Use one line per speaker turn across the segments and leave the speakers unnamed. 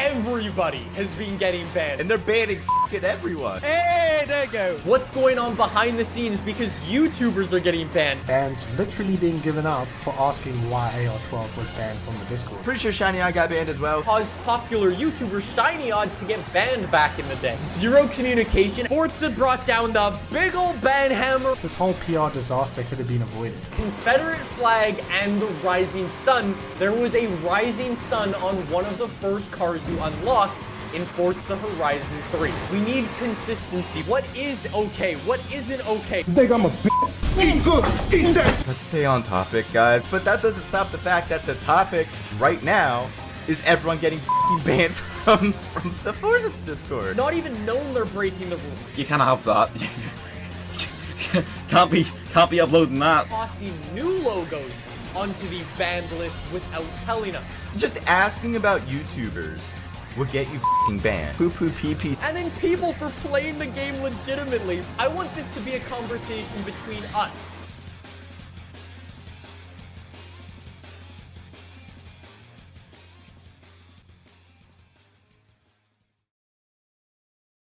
everybody has been getting banned.
And they're banning f***ing everyone.
Hey, there you go.
What's going on behind the scenes because YouTubers are getting banned?
Bans literally being given out for asking why AR12 was banned from the Discord.
Pretty sure Shinyodd got banned as well.
Caused popular YouTuber Shinyodd to get banned back in the day. Zero communication. Forza brought down the big ol' ban hammer.
This whole PR disaster could have been avoided.
Confederate flag and the rising sun. There was a rising sun on one of the first cars you unlock in Forza Horizon 3. We need consistency. What is okay? What isn't okay?
You think I'm a bitch? Eat good, eat that.
Let's stay on topic, guys. But that doesn't stop the fact that the topic right now is everyone getting f***ing banned from the Forza Discord.
Not even known they're breaking the rules.
You can't have that. can't be uploading that.
Tossing new logos onto the banned list without telling us.
Just asking about YouTubers will get you f***ing banned. Poo poo pee pee.
And then people for playing the game legitimately. I want this to be a conversation between us.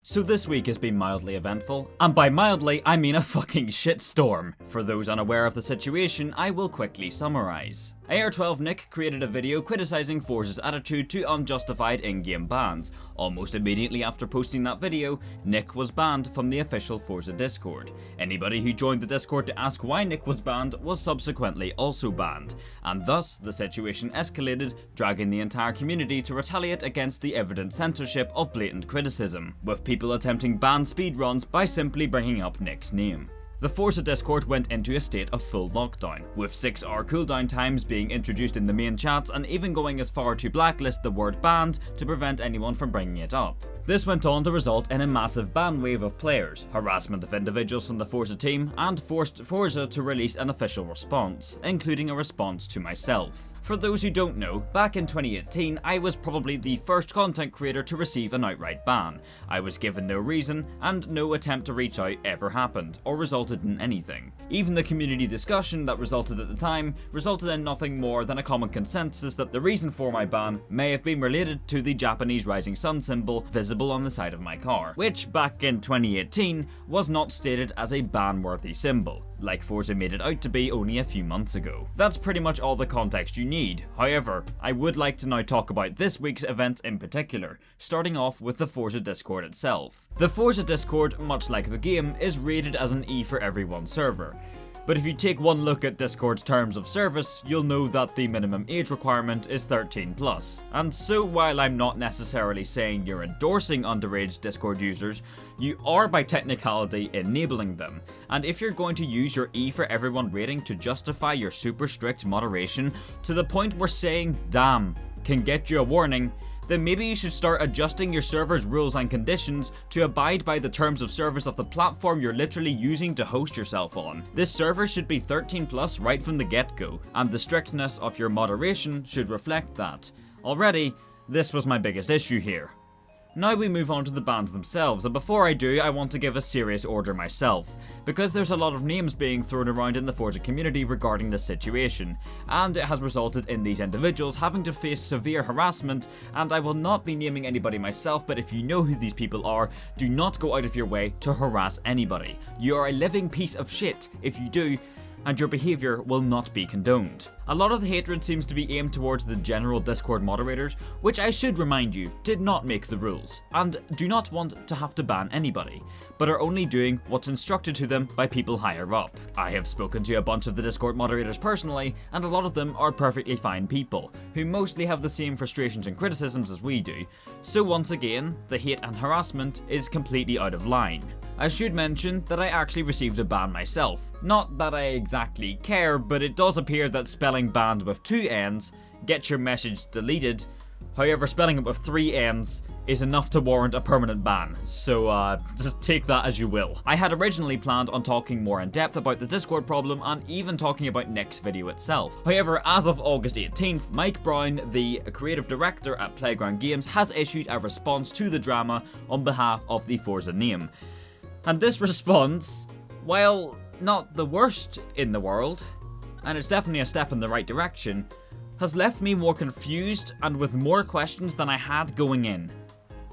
So this week has been mildly eventful, and by mildly I mean a fucking shitstorm. For those unaware of the situation, I will quickly summarise. AR12 Nick created a video criticising Forza's attitude to unjustified in-game bans. Almost immediately after posting that video, Nick was banned from the official Forza Discord. Anybody who joined the Discord to ask why Nick was banned was subsequently also banned, and thus the situation escalated, dragging the entire community to retaliate against the evident censorship of blatant criticism, with people attempting ban speedruns by simply bringing up Nick's name. The Forza Discord went into a state of full lockdown, with 6-hour cooldown times being introduced in the main chats and even going as far to blacklist the word banned to prevent anyone from bringing it up. This went on to result in a massive ban wave of players, harassment of individuals from the Forza team, and forced Forza to release an official response, including a response to myself. For those who don't know, back in 2018 I was probably the first content creator to receive an outright ban. I was given no reason, and no attempt to reach out ever happened, or resulted in anything. Even the community discussion that resulted at the time resulted in nothing more than a common consensus that the reason for my ban may have been related to the Japanese rising sun symbol visible on the side of my car, which back in 2018 was not stated as a ban-worthy symbol, like Forza made it out to be only a few months ago. That's pretty much all the context you need. However, I would like to now talk about this week's event in particular, starting off with the Forza Discord itself. The Forza Discord, much like the game, is rated as an E for everyone server. But if you take one look at Discord's terms of service, you'll know that the minimum age requirement is 13+. And so while I'm not necessarily saying you're endorsing underage Discord users, you are by technicality enabling them. And if you're going to use your E for everyone rating to justify your super strict moderation to the point where saying damn can get you a warning, then maybe you should start adjusting your server's rules and conditions to abide by the terms of service of the platform you're literally using to host yourself on. This server should be 13+ right from the get-go, and the strictness of your moderation should reflect that. Already, this was my biggest issue here. Now we move on to the bans themselves, and before I do, I want to give a serious order myself, because there's a lot of names being thrown around in the Forza community regarding this situation, and it has resulted in these individuals having to face severe harassment, and I will not be naming anybody myself, but if you know who these people are, do not go out of your way to harass anybody. You are a living piece of shit if you do, and your behaviour will not be condoned. A lot of the hatred seems to be aimed towards the general Discord moderators, which I should remind you, did not make the rules, and do not want to have to ban anybody, but are only doing what's instructed to them by people higher up. I have spoken to a bunch of the Discord moderators personally, and a lot of them are perfectly fine people, who mostly have the same frustrations and criticisms as we do, so once again, the hate and harassment is completely out of line. I should mention that I actually received a ban myself. Not that I exactly care, but it does appear that spelling banned with 2 N's gets your message deleted. However, spelling it with 3 N's is enough to warrant a permanent ban, so just take that as you will. I had originally planned on talking more in depth about the Discord problem and even talking about Nick's video itself. However, as of August 18th, Mike Brown, the creative director at Playground Games, has issued a response to the drama on behalf of the Forza name. And this response, while not the worst in the world, and it's definitely a step in the right direction, has left me more confused and with more questions than I had going in.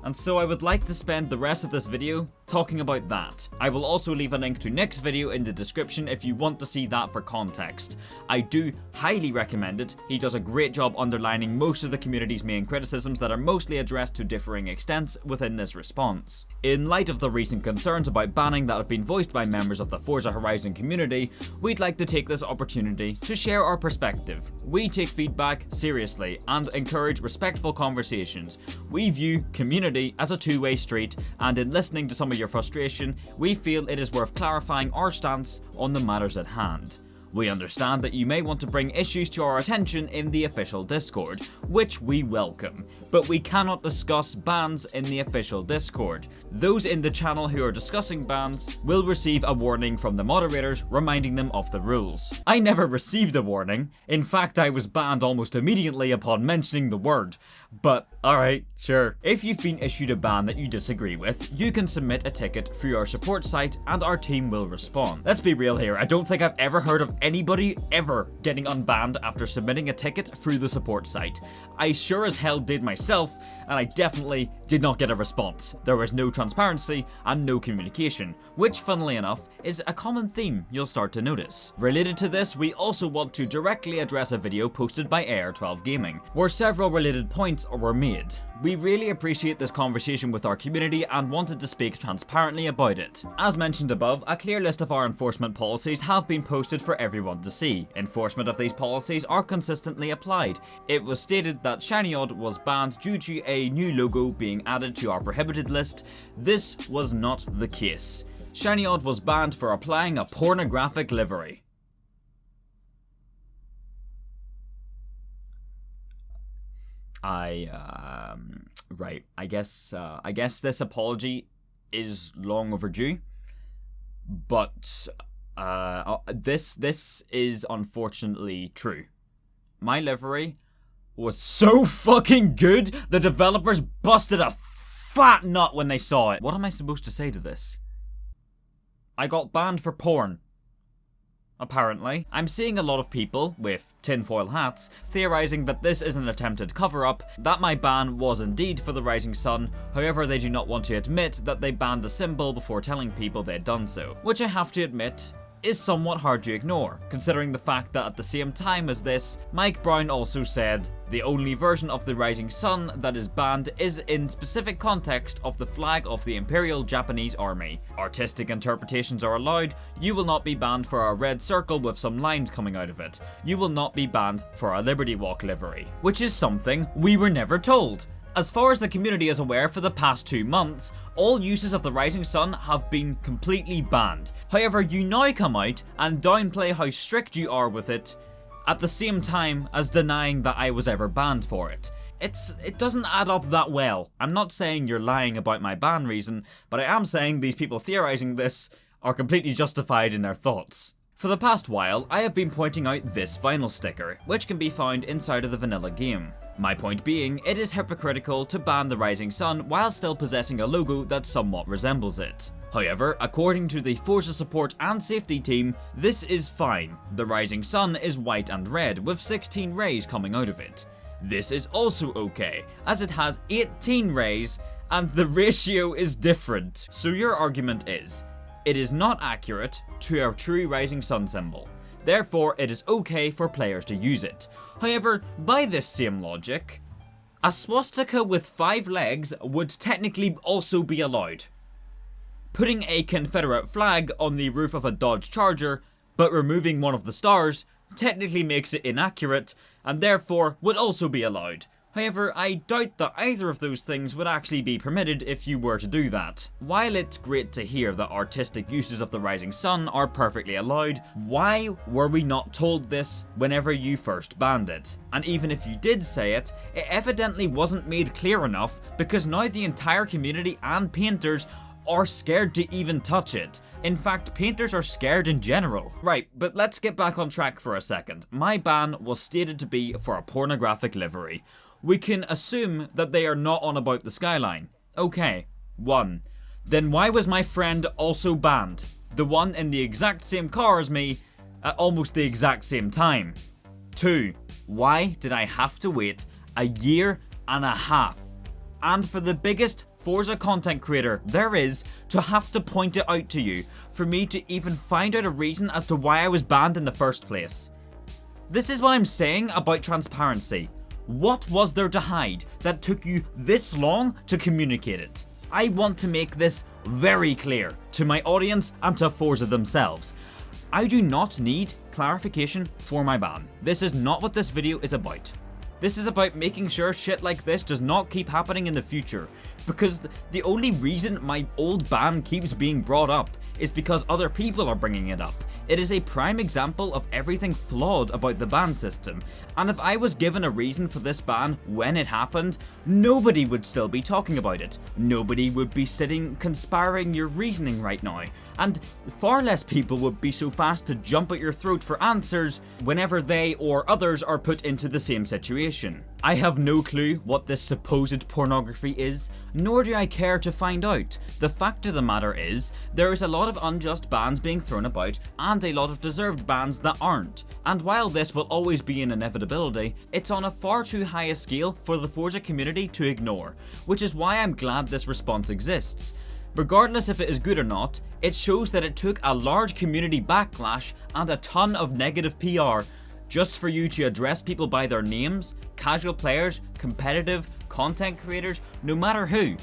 And so I would like to spend the rest of this video talking about that. I will also leave a link to Nick's video in the description if you want to see that for context. I do highly recommend it. He does a great job underlining most of the community's main criticisms that are mostly addressed to differing extents within this response. In light of the recent concerns about banning that have been voiced by members of the Forza Horizon community, we'd like to take this opportunity to share our perspective. We take feedback seriously and encourage respectful conversations. We view community as a two-way street, and in listening to some of your frustration, we feel it is worth clarifying our stance on the matters at hand. We understand that you may want to bring issues to our attention in the official Discord, which we welcome, but we cannot discuss bans in the official Discord. Those in the channel who are discussing bans will receive a warning from the moderators reminding them of the rules. I never received a warning. In fact, I was banned almost immediately upon mentioning the word. But alright, sure. If you've been issued a ban that you disagree with, you can submit a ticket through our support site and our team will respond. Let's be real here, I don't think I've ever heard of anybody ever getting unbanned after submitting a ticket through the support site. I sure as hell did myself, and I definitely did not get a response. There was no transparency and no communication, which funnily enough is a common theme you'll start to notice. Related to this, we also want to directly address a video posted by AR12 Gaming, where several related points were made. We really appreciate this conversation with our community and wanted to speak transparently about it. As mentioned above, a clear list of our enforcement policies have been posted for everyone to see. Enforcement of these policies are consistently applied. It was stated that Shinyodd was banned due to a new logo being added to our prohibited list. This was not the case. Shinyodd was banned for applying a pornographic livery. Right, I guess this apology is long overdue, but this is unfortunately true. My livery was so fucking good, the developers busted a fat nut when they saw it. What am I supposed to say to this? I got banned for porn. Apparently. I'm seeing a lot of people, with tinfoil hats, theorizing that this is an attempted cover-up, that my ban was indeed for the Rising Sun, however they do not want to admit that they banned a symbol before telling people they'd done so, which I have to admit is somewhat hard to ignore, considering the fact that at the same time as this, Mike Brown also said, the only version of the Rising Sun that is banned is in specific context of the flag of the Imperial Japanese Army. Artistic interpretations are allowed. You will not be banned for a red circle with some lines coming out of it. You will not be banned for a Liberty Walk livery, which is something we were never told. As far as the community is aware, for the past 2 months, all uses of the Rising Sun have been completely banned. However, you now come out and downplay how strict you are with it, at the same time as denying that I was ever banned for it. It doesn't add up that well. I'm not saying you're lying about my ban reason, but I am saying these people theorizing this are completely justified in their thoughts. For the past while, I have been pointing out this vinyl sticker, which can be found inside of the vanilla game. My point being, it is hypocritical to ban the Rising Sun while still possessing a logo that somewhat resembles it. However, according to the Forza support and safety team, this is fine. The Rising Sun is white and red with 16 rays coming out of it. This is also okay, as it has 18 rays and the ratio is different. So your argument is, it is not accurate to our true Rising Sun symbol. Therefore, it is okay for players to use it. However, by this same logic, a swastika with 5 legs would technically also be allowed. Putting a Confederate flag on the roof of a Dodge Charger, but removing one of the stars, technically makes it inaccurate, and therefore would also be allowed. However, I doubt that either of those things would actually be permitted if you were to do that. While it's great to hear that artistic uses of the Rising Sun are perfectly allowed, why were we not told this whenever you first banned it? And even if you did say it, it evidently wasn't made clear enough, because now the entire community and painters are scared to even touch it. In fact, painters are scared in general. Right, but let's get back on track for a second. My ban was stated to be for a pornographic livery. We can assume that they are not on about the skyline. Okay, 1. Then why was my friend also banned? The one in the exact same car as me at almost the exact same time. 2. Why did I have to wait a year and a half? And for the biggest Forza content creator there is to have to point it out to you for me to even find out a reason as to why I was banned in the first place. This is what I'm saying about transparency. What was there to hide that took you this long to communicate it? I want to make this very clear to my audience and to Forza themselves. I do not need clarification for my ban. This is not what this video is about. This is about making sure shit like this does not keep happening in the future, because the only reason my old ban keeps being brought up is because other people are bringing it up. It is a prime example of everything flawed about the ban system, and if I was given a reason for this ban when it happened, nobody would still be talking about it. Nobody would be sitting conspiring your reasoning right now, and far less people would be so fast to jump at your throat for answers whenever they or others are put into the same situation. I have no clue what this supposed pornography is, nor do I care to find out. The fact of the matter is, there is a lot of unjust bans being thrown about and a lot of deserved bans that aren't. And while this will always be an inevitability, it's on a far too high a scale for the Forza community to ignore, which is why I'm glad this response exists. Regardless if it is good or not, it shows that it took a large community backlash and a ton of negative PR just for you to address people by their names, casual players, competitive, content creators, no matter who.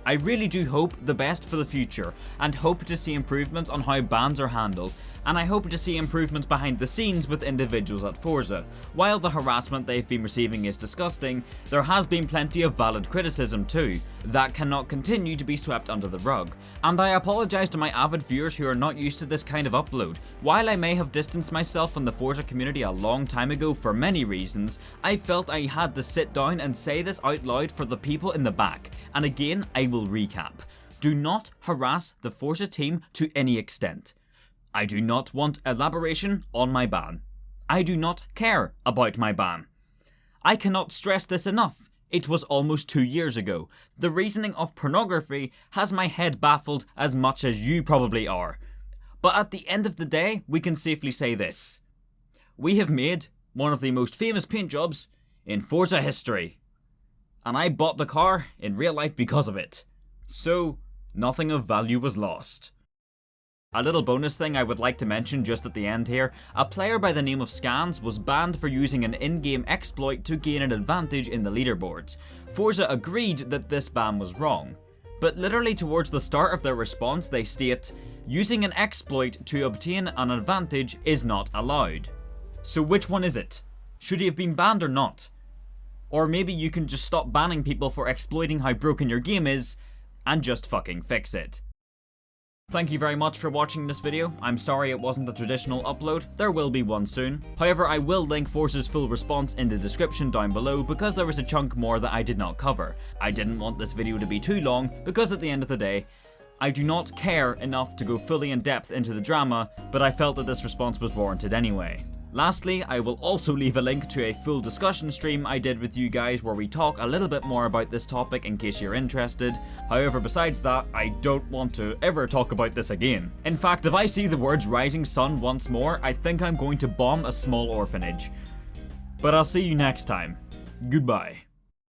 I really do hope the best for the future, and hope to see improvements on how bans are handled, and I hope to see improvements behind the scenes with individuals at Forza. While the harassment they've been receiving is disgusting, there has been plenty of valid criticism too. That cannot continue to be swept under the rug. And I apologise to my avid viewers who are not used to this kind of upload. While I may have distanced myself from the Forza community a long time ago for many reasons, I felt I had to sit down and say this out loud for the people in the back. And again, I will recap. Do not harass the Forza team to any extent. I do not want elaboration on my ban. I do not care about my ban. I cannot stress this enough. It was almost 2 years ago. The reasoning of pornography has my head baffled as much as you probably are. But at the end of the day, we can safely say this. We have made one of the most famous paint jobs in Forza history. And I bought the car in real life because of it. So, nothing of value was lost. A little bonus thing I would like to mention just at the end here, a player by the name of Scans was banned for using an in-game exploit to gain an advantage in the leaderboards. Forza agreed that this ban was wrong, but literally towards the start of their response they state, using an exploit to obtain an advantage is not allowed. So which one is it? Should he have been banned or not? Or maybe you can just stop banning people for exploiting how broken your game is, and just fucking fix it. Thank you very much for watching this video. I'm sorry it wasn't a traditional upload, there will be one soon. However, I will link Forza's full response in the description down below because there was a chunk more that I did not cover. I didn't want this video to be too long because at the end of the day, I do not care enough to go fully in depth into the drama, but I felt that this response was warranted anyway. Lastly, I will also leave a link to a full discussion stream I did with you guys where we talk a little bit more about this topic in case you're interested. However, besides that, I don't want to ever talk about this again. In fact, if I see the words rising sun once more, I think I'm going to bomb a small orphanage. But I'll see you next time. Goodbye.